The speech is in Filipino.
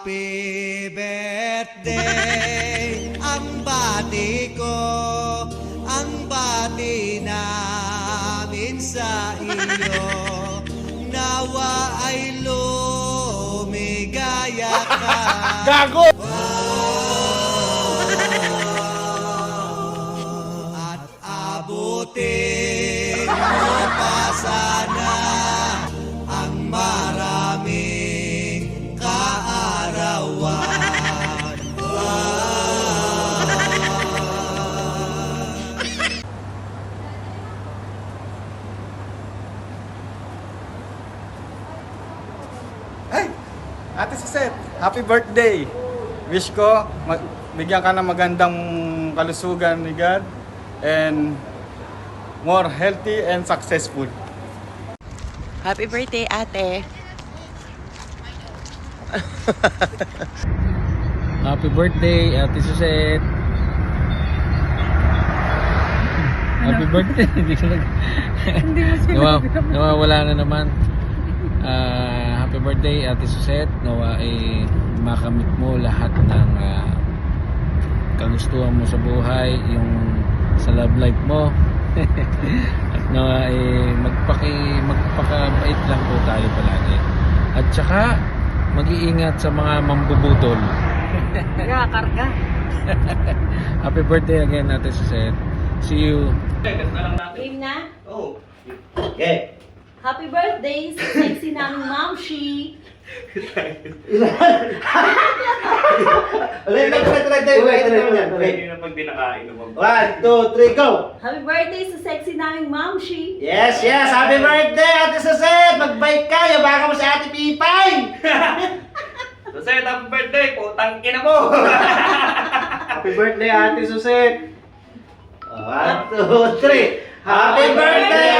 Happy birthday, ang bati ko, ang bati namin sa iyo. Nawa ay lumigaya ka. Gago! At abutin mo pa sana ang maraming kaarawan. Ay! Ate Suset, happy birthday! Wish ko bigyan ka ng magandang kalusugan ni God and more healthy and successful. Happy birthday, ate. Happy birthday, Ate Suset. Happy birthday. Hindi ko nawawala na naman. Happy birthday, Ate Suset. Nawa ay makamit mo lahat ng kagustuhan mo sa buhay, yung sa love life mo. At nawa ay magpakabait lang po tayo palagi. At saka mag-iingat sa mga mambubutol. Nakakarga. Happy birthday again, Ate Suset. See you. Game na? Oh. Okay. Happy birthday sa sexy naming Mamshi. Ulit. One, two, three, go! Happy birthday sa sexy naming Mamshi. Yes, yes! Happy birthday, Ate Suset! Mag-bike ka! Yabakan mo si Ate Pipay! Suset, happy birthday! Putang ina mo! Happy birthday, Ate Suset! One, two, three! Happy birthday,